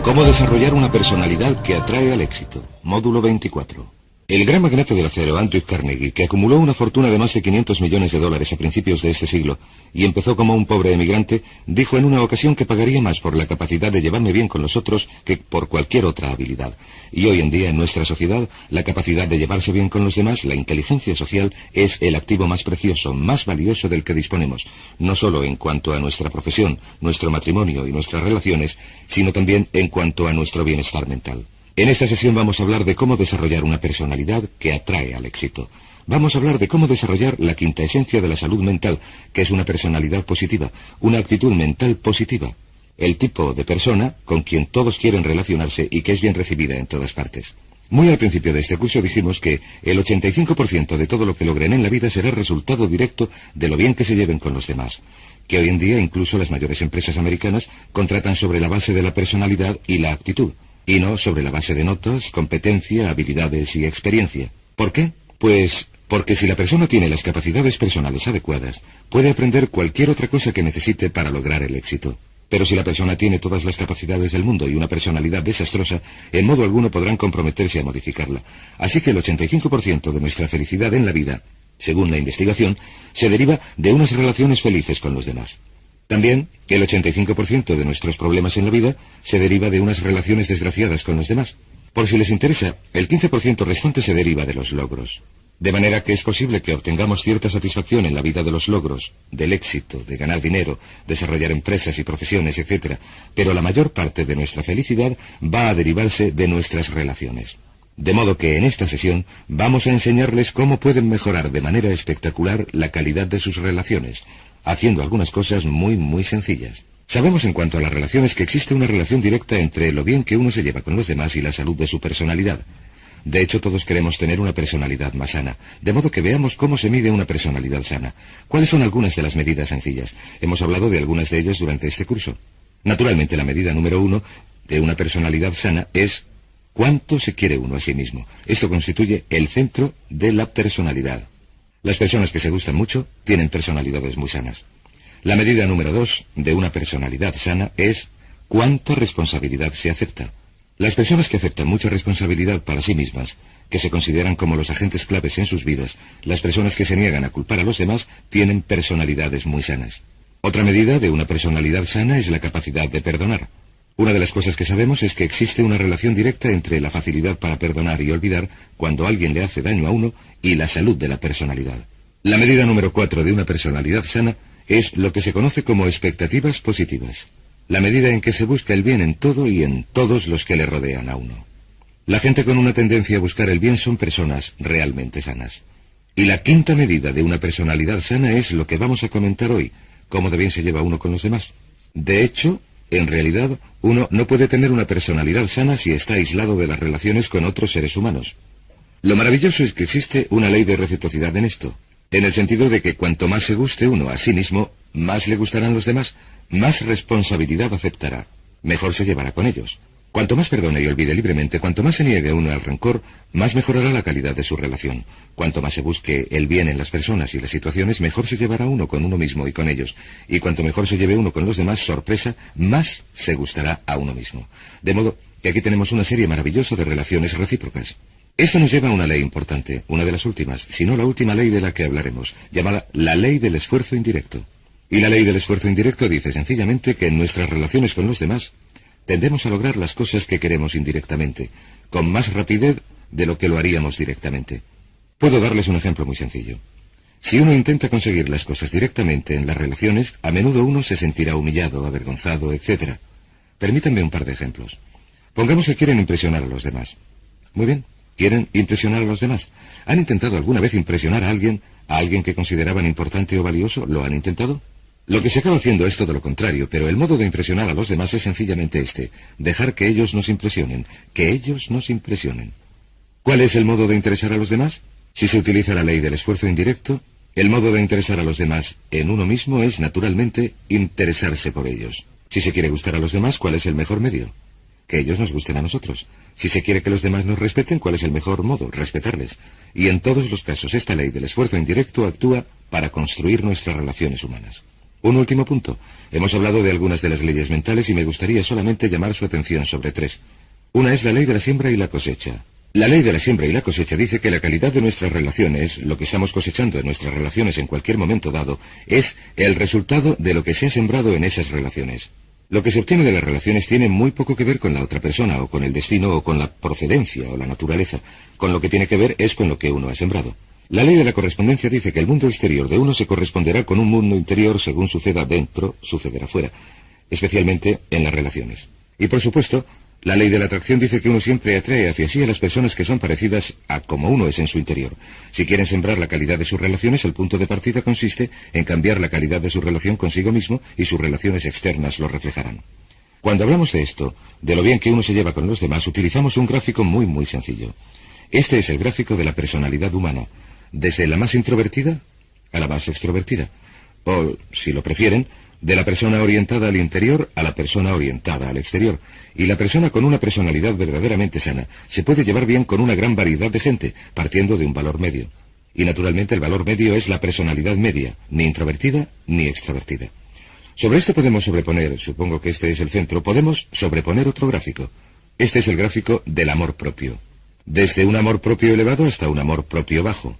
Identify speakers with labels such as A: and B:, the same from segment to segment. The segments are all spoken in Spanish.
A: Cómo desarrollar una personalidad que atrae al éxito. Módulo 24. El gran magnate del acero, Andrew Carnegie, que acumuló una fortuna de más de 500 millones de dólares a principios de este siglo y empezó como un pobre emigrante, dijo en una ocasión que pagaría más por la capacidad de llevarme bien con los otros que por cualquier otra habilidad. Y hoy en día en nuestra sociedad, la capacidad de llevarse bien con los demás, la inteligencia social, es el activo más precioso, más valioso del que disponemos, no solo en cuanto a nuestra profesión, nuestro matrimonio y nuestras relaciones, sino también en cuanto a nuestro bienestar mental. En esta sesión vamos a hablar de cómo desarrollar una personalidad que atrae al éxito. Vamos a hablar de cómo desarrollar la quinta esencia de la salud mental, que es una personalidad positiva, una actitud mental positiva. El tipo de persona con quien todos quieren relacionarse y que es bien recibida en todas partes. Muy al principio de este curso dijimos que el 85% de todo lo que logren en la vida será resultado directo de lo bien que se lleven con los demás. Que hoy en día incluso las mayores empresas americanas contratan sobre la base de la personalidad y la actitud, y no sobre la base de notas, competencia, habilidades y experiencia. ¿Por qué? Pues porque si la persona tiene las capacidades personales adecuadas, puede aprender cualquier otra cosa que necesite para lograr el éxito. Pero si la persona tiene todas las capacidades del mundo y una personalidad desastrosa, en modo alguno podrán comprometerse a modificarla. Así que el 85% de nuestra felicidad en la vida, según la investigación, se deriva de unas relaciones felices con los demás. También, el 85% de nuestros problemas en la vida se deriva de unas relaciones desgraciadas con los demás. Por si les interesa, el 15% restante se deriva de los logros. De manera que es posible que obtengamos cierta satisfacción en la vida de los logros, del éxito, de ganar dinero, desarrollar empresas y profesiones, etc. Pero la mayor parte de nuestra felicidad va a derivarse de nuestras relaciones. De modo que en esta sesión vamos a enseñarles cómo pueden mejorar de manera espectacular la calidad de sus relaciones, haciendo algunas cosas muy sencillas. Sabemos en cuanto a las relaciones que existe una relación directa entre lo bien que uno se lleva con los demás y la salud de su personalidad. De hecho, todos queremos tener una personalidad más sana, de modo que veamos cómo se mide una personalidad sana. ¿Cuáles son algunas de las medidas sencillas? Hemos hablado de algunas de ellas durante este curso. Naturalmente, la medida número 1 de una personalidad sana es cuánto se quiere uno a sí mismo. Esto constituye el centro de la personalidad. Las personas que se gustan mucho tienen personalidades muy sanas. La medida número 2 de una personalidad sana es cuánta responsabilidad se acepta. Las personas que aceptan mucha responsabilidad para sí mismas, que se consideran como los agentes claves en sus vidas, las personas que se niegan a culpar a los demás, tienen personalidades muy sanas. Otra medida de una personalidad sana es la capacidad de perdonar. Una de las cosas que sabemos es que existe una relación directa entre la facilidad para perdonar y olvidar cuando alguien le hace daño a uno y la salud de la personalidad. La medida número 4 de una personalidad sana es lo que se conoce como expectativas positivas. La medida en que se busca el bien en todo y en todos los que le rodean a uno. La gente con una tendencia a buscar el bien son personas realmente sanas. Y la quinta medida de una personalidad sana es lo que vamos a comentar hoy, cómo de bien se lleva uno con los demás. De hecho, en realidad, uno no puede tener una personalidad sana si está aislado de las relaciones con otros seres humanos. Lo maravilloso es que existe una ley de reciprocidad en esto, en el sentido de que cuanto más se guste uno a sí mismo, más le gustarán los demás, más responsabilidad aceptará, mejor se llevará con ellos. Cuanto más perdone y olvide libremente, cuanto más se niegue uno al rencor, más mejorará la calidad de su relación. Cuanto más se busque el bien en las personas y las situaciones, mejor se llevará uno con uno mismo y con ellos. Y cuanto mejor se lleve uno con los demás, sorpresa, más se gustará a uno mismo. De modo que aquí tenemos una serie maravillosa de relaciones recíprocas. Esto nos lleva a una ley importante, una de las últimas, si no la última ley de la que hablaremos, llamada la ley del esfuerzo indirecto. Y la ley del esfuerzo indirecto dice sencillamente que en nuestras relaciones con los demás tendemos a lograr las cosas que queremos indirectamente, con más rapidez de lo que lo haríamos directamente. Puedo darles un ejemplo muy sencillo. Si uno intenta conseguir las cosas directamente en las relaciones, a menudo uno se sentirá humillado, avergonzado, etc. Permítanme un par de ejemplos. Pongamos que quieren impresionar a los demás. Muy bien, quieren impresionar a los demás. ¿Han intentado alguna vez impresionar a alguien que consideraban importante o valioso? ¿Lo han intentado? Lo que se acaba haciendo es todo lo contrario, pero el modo de impresionar a los demás es sencillamente este: dejar que ellos nos impresionen, que ellos nos impresionen. ¿Cuál es el modo de interesar a los demás? Si se utiliza la ley del esfuerzo indirecto, el modo de interesar a los demás en uno mismo es, naturalmente, interesarse por ellos. Si se quiere gustar a los demás, ¿cuál es el mejor medio? Que ellos nos gusten a nosotros. Si se quiere que los demás nos respeten, ¿cuál es el mejor modo? Respetarles. Y en todos los casos, esta ley del esfuerzo indirecto actúa para construir nuestras relaciones humanas. Un último punto. Hemos hablado de algunas de las leyes mentales y me gustaría solamente llamar su atención sobre tres. Una es la ley de la siembra y la cosecha. La ley de la siembra y la cosecha dice que la calidad de nuestras relaciones, lo que estamos cosechando en nuestras relaciones en cualquier momento dado, es el resultado de lo que se ha sembrado en esas relaciones. Lo que se obtiene de las relaciones tiene muy poco que ver con la otra persona, o con el destino, o con la procedencia, o la naturaleza. Con lo que tiene que ver es con lo que uno ha sembrado. La ley de la correspondencia dice que el mundo exterior de uno se corresponderá con un mundo interior según suceda dentro, sucederá fuera, especialmente en las relaciones. Y por supuesto, la ley de la atracción dice que uno siempre atrae hacia sí a las personas que son parecidas a como uno es en su interior. Si quieren sembrar la calidad de sus relaciones, el punto de partida consiste en cambiar la calidad de su relación consigo mismo y sus relaciones externas lo reflejarán. Cuando hablamos de esto, de lo bien que uno se lleva con los demás, utilizamos un gráfico muy sencillo. Este es el gráfico de la personalidad humana, desde la más introvertida a la más extrovertida. O, si lo prefieren, de la persona orientada al interior a la persona orientada al exterior. Y la persona con una personalidad verdaderamente sana se puede llevar bien con una gran variedad de gente, partiendo de un valor medio. Y naturalmente el valor medio es la personalidad media, ni introvertida ni extrovertida. Sobre esto podemos sobreponer, supongo que este es el centro, podemos sobreponer otro gráfico. Este es el gráfico del amor propio. Desde un amor propio elevado hasta un amor propio bajo.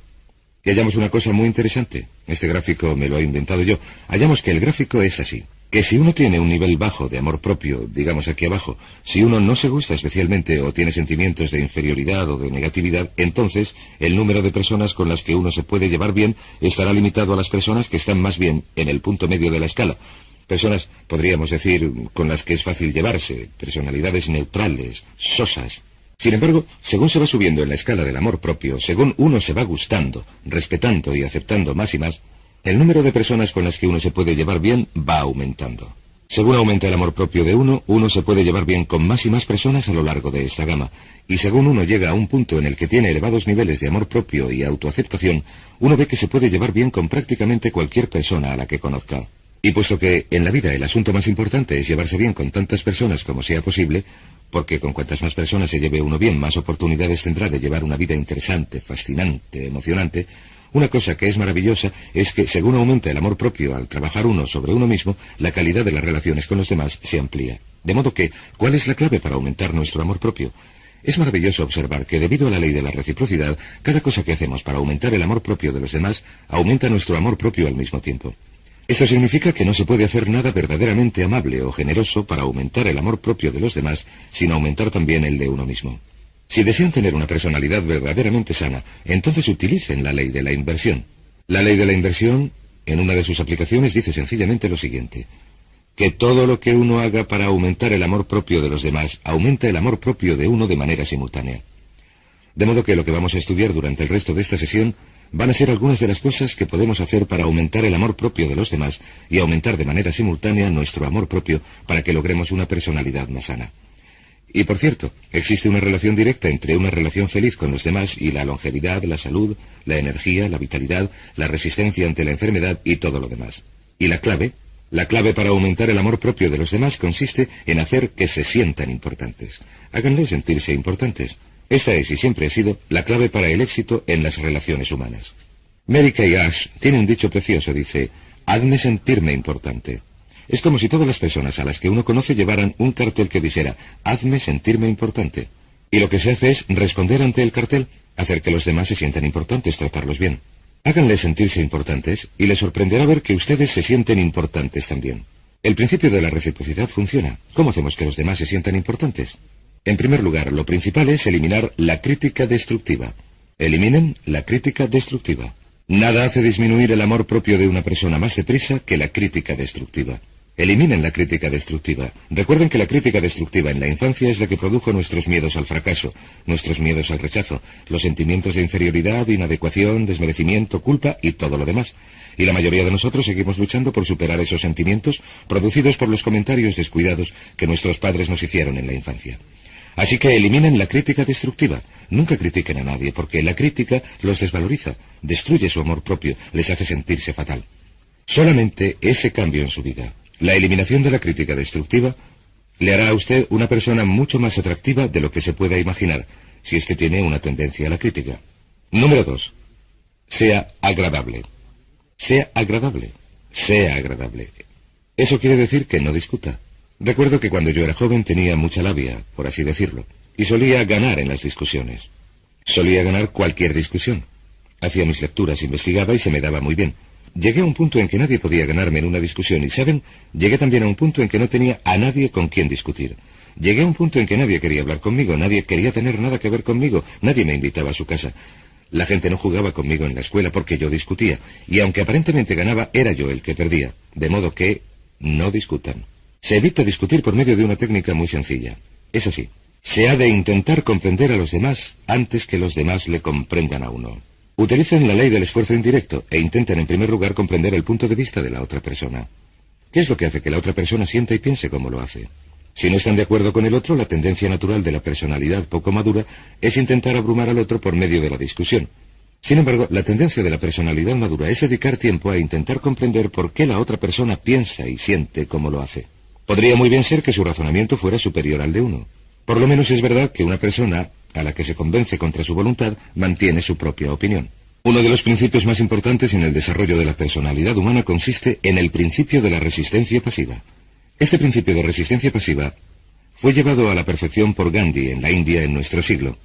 A: Y hallamos una cosa muy interesante. Este gráfico me lo he inventado yo. Hallamos que el gráfico es así. Que si uno tiene un nivel bajo de amor propio, digamos aquí abajo, si uno no se gusta especialmente o tiene sentimientos de inferioridad o de negatividad, entonces el número de personas con las que uno se puede llevar bien estará limitado a las personas que están más bien en el punto medio de la escala. Personas, podríamos decir, con las que es fácil llevarse, personalidades neutrales, sosas. Sin embargo, según se va subiendo en la escala del amor propio, según uno se va gustando, respetando y aceptando más y más, el número de personas con las que uno se puede llevar bien va aumentando. Según aumenta el amor propio de uno, uno se puede llevar bien con más y más personas a lo largo de esta gama, y según uno llega a un punto en el que tiene elevados niveles de amor propio y autoaceptación, uno ve que se puede llevar bien con prácticamente cualquier persona a la que conozca. Y puesto que en la vida el asunto más importante es llevarse bien con tantas personas como sea posible, porque con cuantas más personas se lleve uno bien, más oportunidades tendrá de llevar una vida interesante, fascinante, emocionante. Una cosa que es maravillosa es que, según aumenta el amor propio al trabajar uno sobre uno mismo, la calidad de las relaciones con los demás se amplía. De modo que, ¿cuál es la clave para aumentar nuestro amor propio? Es maravilloso observar que, debido a la ley de la reciprocidad, cada cosa que hacemos para aumentar el amor propio de los demás, aumenta nuestro amor propio al mismo tiempo. Esto significa que no se puede hacer nada verdaderamente amable o generoso para aumentar el amor propio de los demás, sin aumentar también el de uno mismo. Si desean tener una personalidad verdaderamente sana, entonces utilicen la ley de la inversión. La ley de la inversión, en una de sus aplicaciones, dice sencillamente lo siguiente: que todo lo que uno haga para aumentar el amor propio de los demás, aumenta el amor propio de uno de manera simultánea. De modo que lo que vamos a estudiar durante el resto de esta sesión van a ser algunas de las cosas que podemos hacer para aumentar el amor propio de los demás y aumentar de manera simultánea nuestro amor propio para que logremos una personalidad más sana. Y por cierto, existe una relación directa entre una relación feliz con los demás y la longevidad, la salud, la energía, la vitalidad, la resistencia ante la enfermedad y todo lo demás. Y la clave para aumentar el amor propio de los demás consiste en hacer que se sientan importantes. Háganles sentirse importantes. Esta es y siempre ha sido la clave para el éxito en las relaciones humanas. Mary Kay Ash tiene un dicho precioso, dice: hazme sentirme importante. Es como si todas las personas a las que uno conoce llevaran un cartel que dijera: hazme sentirme importante. Y lo que se hace es responder ante el cartel, hacer que los demás se sientan importantes, tratarlos bien. Háganles sentirse importantes y les sorprenderá ver que ustedes se sienten importantes también. El principio de la reciprocidad funciona. ¿Cómo hacemos que los demás se sientan importantes? En primer lugar, lo principal es eliminar la crítica destructiva. Eliminen la crítica destructiva. Nada hace disminuir el amor propio de una persona más deprisa que la crítica destructiva. Eliminen la crítica destructiva. Recuerden que la crítica destructiva en la infancia es la que produjo nuestros miedos al fracaso, nuestros miedos al rechazo, los sentimientos de inferioridad, inadecuación, desmerecimiento, culpa y todo lo demás. Y la mayoría de nosotros seguimos luchando por superar esos sentimientos producidos por los comentarios descuidados que nuestros padres nos hicieron en la infancia. Así que eliminen la crítica destructiva. Nunca critiquen a nadie, porque la crítica los desvaloriza, destruye su amor propio, les hace sentirse fatal. Solamente ese cambio en su vida, la eliminación de la crítica destructiva, le hará a usted una persona mucho más atractiva de lo que se pueda imaginar, si es que tiene una tendencia a la crítica. Número 2. Sea agradable. Sea agradable. sea agradable. Eso quiere decir que no discuta. Recuerdo que cuando yo era joven tenía mucha labia, por así decirlo, y solía ganar en las discusiones. Solía ganar cualquier discusión. Hacía mis lecturas, investigaba y se me daba muy bien. Llegué a un punto en que nadie podía ganarme en una discusión y, ¿saben? Llegué también a un punto en que no tenía a nadie con quien discutir. Llegué a un punto en que nadie quería hablar conmigo, nadie quería tener nada que ver conmigo, nadie me invitaba a su casa. La gente no jugaba conmigo en la escuela porque yo discutía, y aunque aparentemente ganaba, era yo el que perdía. De modo que no discutan. Se evita discutir por medio de una técnica muy sencilla. Es así. Se ha de intentar comprender a los demás antes que los demás le comprendan a uno. Utilicen la ley del esfuerzo indirecto e intenten en primer lugar comprender el punto de vista de la otra persona. ¿Qué es lo que hace que la otra persona sienta y piense como lo hace? Si no están de acuerdo con el otro, la tendencia natural de la personalidad poco madura es intentar abrumar al otro por medio de la discusión. Sin embargo, la tendencia de la personalidad madura es dedicar tiempo a intentar comprender por qué la otra persona piensa y siente como lo hace. Podría muy bien ser que su razonamiento fuera superior al de uno. Por lo menos es verdad que una persona a la que se convence contra su voluntad mantiene su propia opinión. Uno de los principios más importantes en el desarrollo de la personalidad humana consiste en el principio de la resistencia pasiva. Este principio de resistencia pasiva fue llevado a la perfección por Gandhi en la India en nuestro siglo.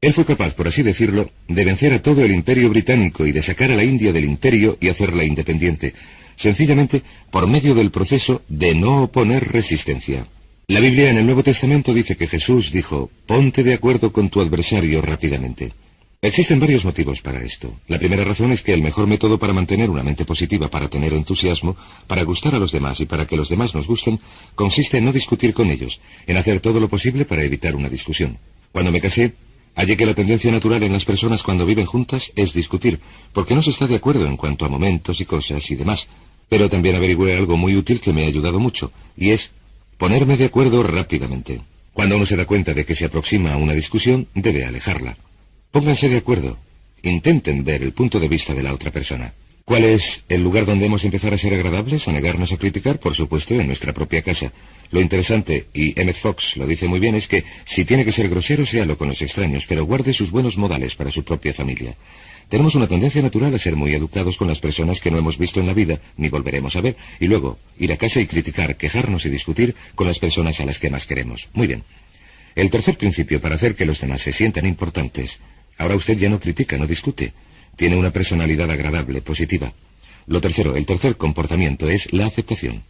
A: Él fue capaz, por así decirlo, de vencer a todo el imperio británico y de sacar a la India del imperio y hacerla independiente, sencillamente por medio del proceso de no oponer resistencia. La Biblia en el Nuevo Testamento dice que Jesús dijo, ponte de acuerdo con tu adversario rápidamente. Existen varios motivos para esto. La primera razón es que el mejor método para mantener una mente positiva, para tener entusiasmo, para gustar a los demás y para que los demás nos gusten, consiste en no discutir con ellos, en hacer todo lo posible para evitar una discusión. Cuando me casé, hallé que la tendencia natural en las personas cuando viven juntas es discutir, porque no se está de acuerdo en cuanto a momentos y cosas y demás. Pero también averigüé algo muy útil que me ha ayudado mucho, y es ponerme de acuerdo rápidamente. Cuando uno se da cuenta de que se aproxima a una discusión, debe alejarla. Pónganse de acuerdo. Intenten ver el punto de vista de la otra persona. ¿Cuál es el lugar donde hemos de empezar a ser agradables, a negarnos a criticar? Por supuesto, en nuestra propia casa. Lo interesante, y Emmett Fox lo dice muy bien, es que si tiene que ser grosero, séalo con los extraños, pero guarde sus buenos modales para su propia familia. Tenemos una tendencia natural a ser muy educados con las personas que no hemos visto en la vida, ni volveremos a ver, y luego ir a casa y criticar, quejarnos y discutir con las personas a las que más queremos. Muy bien. El tercer principio para hacer que los demás se sientan importantes. Ahora usted ya no critica, no discute. Tiene una personalidad agradable, positiva. Lo tercero, el tercer comportamiento es la aceptación.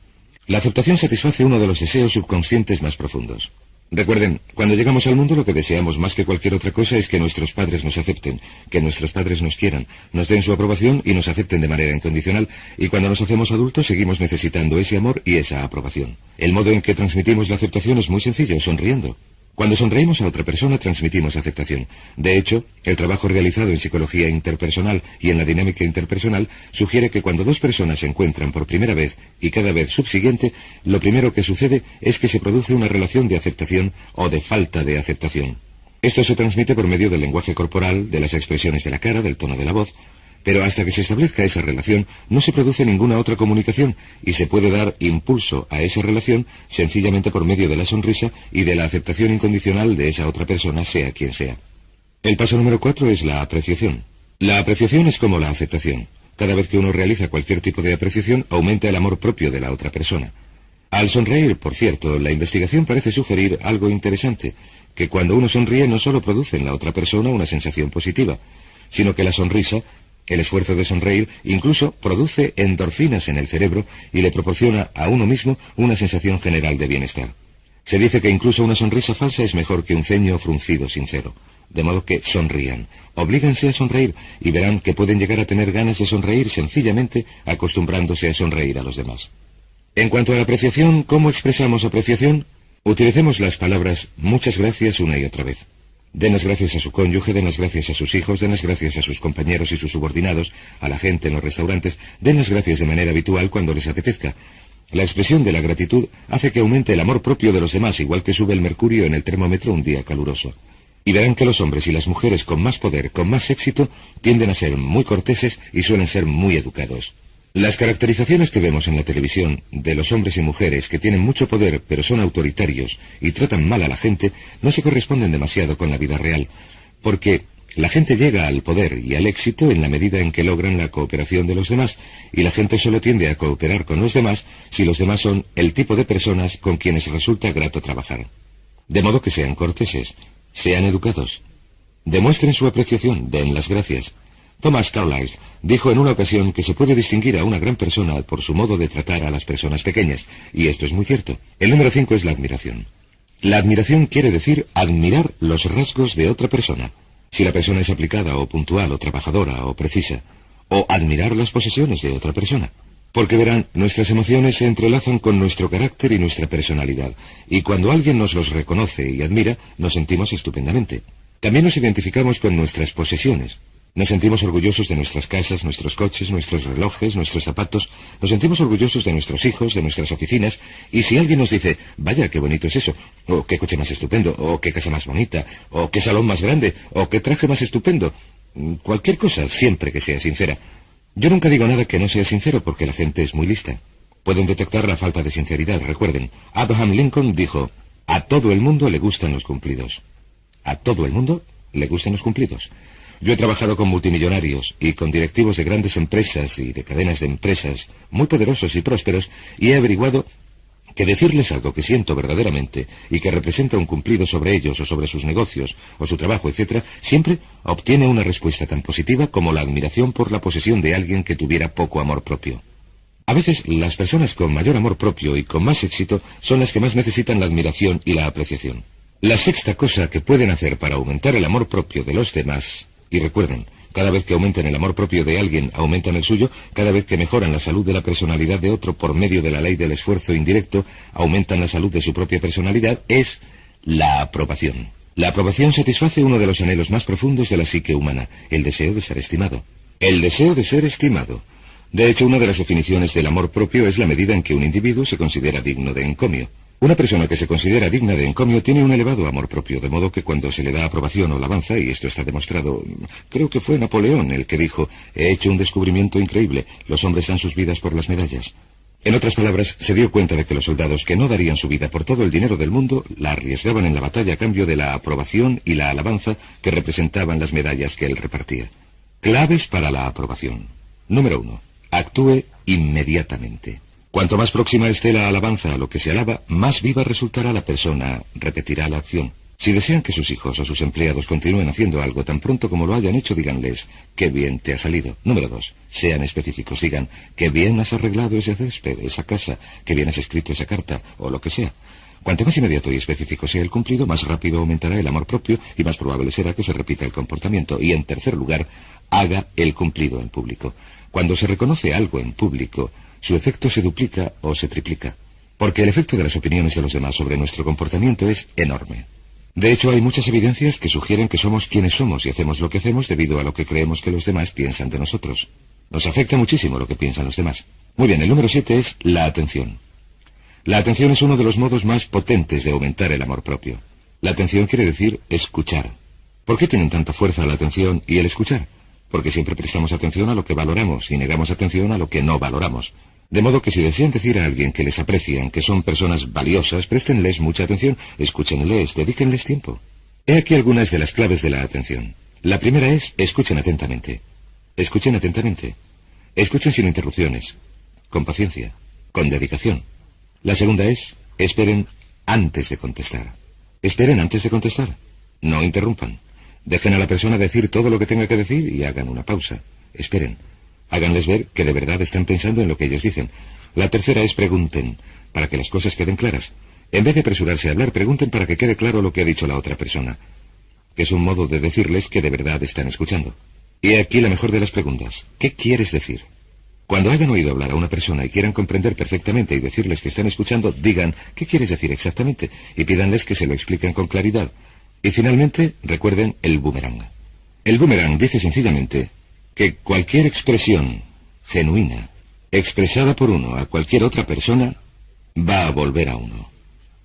A: La aceptación satisface uno de los deseos subconscientes más profundos. Recuerden, cuando llegamos al mundo lo que deseamos más que cualquier otra cosa es que nuestros padres nos acepten, que nuestros padres nos quieran, nos den su aprobación y nos acepten de manera incondicional, y cuando nos hacemos adultos seguimos necesitando ese amor y esa aprobación. El modo en que transmitimos la aceptación es muy sencillo, sonriendo. Cuando sonreímos a otra persona transmitimos aceptación. De hecho, el trabajo realizado en psicología interpersonal y en la dinámica interpersonal sugiere que cuando dos personas se encuentran por primera vez y cada vez subsiguiente, lo primero que sucede es que se produce una relación de aceptación o de falta de aceptación. Esto se transmite por medio del lenguaje corporal, de las expresiones de la cara, del tono de la voz, pero hasta que se establezca esa relación no se produce ninguna otra comunicación y se puede dar impulso a esa relación sencillamente por medio de la sonrisa y de la aceptación incondicional de esa otra persona, sea quien sea. El paso número 4 es la apreciación. La apreciación es como la aceptación. Cada vez que uno realiza cualquier tipo de apreciación, aumenta el amor propio de la otra persona. Al sonreír, por cierto, la investigación parece sugerir algo interesante, que cuando uno sonríe no solo produce en la otra persona una sensación positiva, sino que la sonrisa, el esfuerzo de sonreír, incluso produce endorfinas en el cerebro y le proporciona a uno mismo una sensación general de bienestar. Se dice que incluso una sonrisa falsa es mejor que un ceño fruncido sincero. De modo que sonrían, oblíganse a sonreír y verán que pueden llegar a tener ganas de sonreír sencillamente acostumbrándose a sonreír a los demás. En cuanto a la apreciación, ¿cómo expresamos apreciación? Utilicemos las palabras muchas gracias una y otra vez. Den las gracias a su cónyuge, den las gracias a sus hijos, den las gracias a sus compañeros y sus subordinados, a la gente en los restaurantes, den las gracias de manera habitual cuando les apetezca. La expresión de la gratitud hace que aumente el amor propio de los demás, igual que sube el mercurio en el termómetro un día caluroso. Y verán que los hombres y las mujeres con más poder, con más éxito, tienden a ser muy corteses y suelen ser muy educados. Las caracterizaciones que vemos en la televisión de los hombres y mujeres que tienen mucho poder pero son autoritarios y tratan mal a la gente no se corresponden demasiado con la vida real, porque La gente llega al poder y al éxito en la medida en que logran la cooperación de los demás, y la gente solo tiende a cooperar con los demás si los demás son el tipo de personas con quienes resulta grato trabajar. De modo que sean corteses, sean educados, demuestren su apreciación, den las gracias. Thomas Carlyle dijo en una ocasión que se puede distinguir a una gran persona por su modo de tratar a las personas pequeñas, y esto es muy cierto. El número 5 es la admiración. La admiración quiere decir admirar los rasgos de otra persona. Si la persona es aplicada o puntual o trabajadora o precisa, o admirar las posesiones de otra persona. Porque verán, nuestras emociones se entrelazan con nuestro carácter y nuestra personalidad, y cuando alguien nos los reconoce y admira, nos sentimos estupendamente. También nos identificamos con nuestras posesiones. Nos sentimos orgullosos de nuestras casas, nuestros coches, nuestros relojes, nuestros zapatos. Nos sentimos orgullosos de nuestros hijos, de nuestras oficinas. Y si alguien nos dice, vaya, qué bonito es eso, o qué coche más estupendo, o qué casa más bonita, o qué salón más grande, o qué traje más estupendo, cualquier cosa, siempre que sea sincera. Yo nunca digo nada que no sea sincero porque la gente es muy lista. Pueden detectar la falta de sinceridad, recuerden. Abraham Lincoln dijo, a todo el mundo le gustan los cumplidos. A todo el mundo le gustan los cumplidos. Yo he trabajado con multimillonarios y con directivos de grandes empresas y de cadenas de empresas muy poderosos y prósperos, y he averiguado que decirles algo que siento verdaderamente y que representa un cumplido sobre ellos o sobre sus negocios o su trabajo, etc., siempre obtiene una respuesta tan positiva como la admiración por la posesión de alguien que tuviera poco amor propio. A veces las personas con mayor amor propio y con más éxito son las que más necesitan la admiración y la apreciación. La sexta cosa que pueden hacer para aumentar el amor propio de los demás, y recuerden, cada vez que aumentan el amor propio de alguien, aumentan el suyo. Cada vez que mejoran la salud de la personalidad de otro por medio de la ley del esfuerzo indirecto, aumentan la salud de su propia personalidad, es la aprobación. La aprobación satisface uno de los anhelos más profundos de la psique humana, el deseo de ser estimado. El deseo de ser estimado. De hecho, una de las definiciones del amor propio es la medida en que un individuo se considera digno de encomio. Una persona que se considera digna de encomio tiene un elevado amor propio, de modo que cuando se le da aprobación o alabanza, y esto está demostrado, creo que fue Napoleón el que dijo, he hecho un descubrimiento increíble, los hombres dan sus vidas por las medallas. En otras palabras, se dio cuenta de que los soldados que no darían su vida por todo el dinero del mundo, la arriesgaban en la batalla a cambio de la aprobación y la alabanza que representaban las medallas que él repartía. Claves para la aprobación. Número 1. Actúe inmediatamente. Cuanto más próxima esté la alabanza a lo que se alaba, más viva resultará la persona, repetirá la acción. Si desean que sus hijos o sus empleados continúen haciendo algo tan pronto como lo hayan hecho, díganles, qué bien te ha salido. Número 2, sean específicos, digan, qué bien has arreglado ese césped, esa casa, qué bien has escrito esa carta, o lo que sea. Cuanto más inmediato y específico sea el cumplido, más rápido aumentará el amor propio y más probable será que se repita el comportamiento. Y en tercer lugar, haga el cumplido en público. Cuando se reconoce algo en público, su efecto se duplica o se triplica, porque el efecto de las opiniones de los demás sobre nuestro comportamiento es enorme. De hecho, hay muchas evidencias que sugieren que somos quienes somos y hacemos lo que hacemos debido a lo que creemos que los demás piensan de nosotros. Nos afecta muchísimo lo que piensan los demás. Muy bien, el número 7 es la atención. La atención es uno de los modos más potentes de aumentar el amor propio. La atención quiere decir escuchar. ¿Por qué tienen tanta fuerza la atención y el escuchar? Porque siempre prestamos atención a lo que valoramos y negamos atención a lo que no valoramos. De modo que si desean decir a alguien que les aprecian, que son personas valiosas, préstenles mucha atención, escúchenles, dedíquenles tiempo. He aquí algunas de las claves de la atención. La primera es, escuchen atentamente. Escuchen atentamente. Escuchen sin interrupciones, con paciencia, con dedicación. La segunda es, esperen antes de contestar. Esperen antes de contestar. No interrumpan. Dejen a la persona decir todo lo que tenga que decir y hagan una pausa. Esperen. Háganles ver que de verdad están pensando en lo que ellos dicen. La tercera es pregunten, para que las cosas queden claras. En vez de apresurarse a hablar, pregunten para que quede claro lo que ha dicho la otra persona, que es un modo de decirles que de verdad están escuchando. Y aquí la mejor de las preguntas. ¿Qué quieres decir? Cuando hayan oído hablar a una persona y quieran comprender perfectamente y decirles que están escuchando, digan, ¿qué quieres decir exactamente? Y pídanles que se lo expliquen con claridad. Y finalmente, recuerden el boomerang. El boomerang dice sencillamente que cualquier expresión genuina, expresada por uno a cualquier otra persona, va a volver a uno.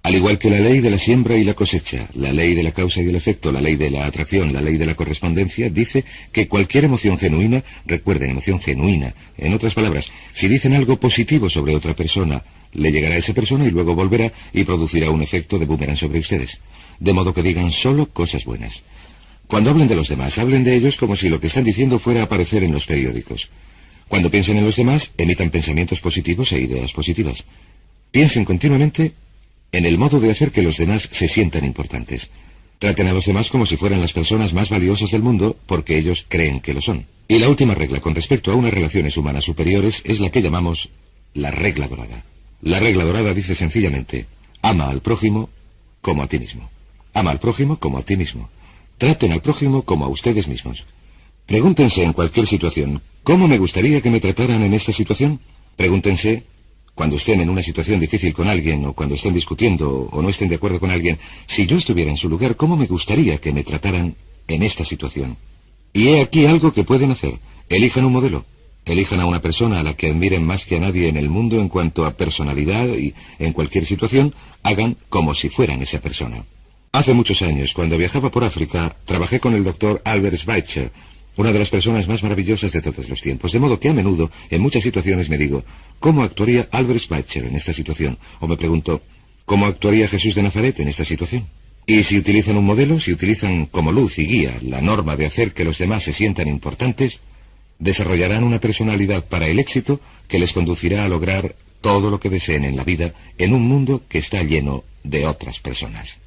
A: Al igual que la ley de la siembra y la cosecha, la ley de la causa y el efecto, la ley de la atracción, la ley de la correspondencia, dice que cualquier emoción genuina, recuerden, emoción genuina, en otras palabras, si dicen algo positivo sobre otra persona, le llegará a esa persona y luego volverá y producirá un efecto de boomerang sobre ustedes. De modo que digan solo cosas buenas. Cuando hablen de los demás, hablen de ellos como si lo que están diciendo fuera a aparecer en los periódicos. Cuando piensen en los demás, emitan pensamientos positivos e ideas positivas. Piensen continuamente en el modo de hacer que los demás se sientan importantes. Traten a los demás como si fueran las personas más valiosas del mundo, porque ellos creen que lo son. Y la última regla con respecto a unas relaciones humanas superiores es la que llamamos la regla dorada. La regla dorada dice sencillamente: ama al prójimo como a ti mismo. Ama al prójimo como a ti mismo. Traten al prójimo como a ustedes mismos. Pregúntense en cualquier situación: ¿cómo me gustaría que me trataran en esta situación? Pregúntense, cuando estén en una situación difícil con alguien, o cuando estén discutiendo o no estén de acuerdo con alguien: si yo estuviera en su lugar, ¿cómo me gustaría que me trataran en esta situación? Y he aquí algo que pueden hacer. Elijan un modelo. Elijan a una persona a la que admiren más que a nadie en el mundo en cuanto a personalidad, y en cualquier situación hagan como si fueran esa persona. Hace muchos años, cuando viajaba por África, trabajé con el doctor Albert Schweitzer, una de las personas más maravillosas de todos los tiempos, de modo que a menudo, en muchas situaciones me digo: ¿cómo actuaría Albert Schweitzer en esta situación? O me pregunto: ¿cómo actuaría Jesús de Nazaret en esta situación? Y si utilizan un modelo, si utilizan como luz y guía la norma de hacer que los demás se sientan importantes, desarrollarán una personalidad para el éxito que les conducirá a lograr todo lo que deseen en la vida en un mundo que está lleno de otras personas.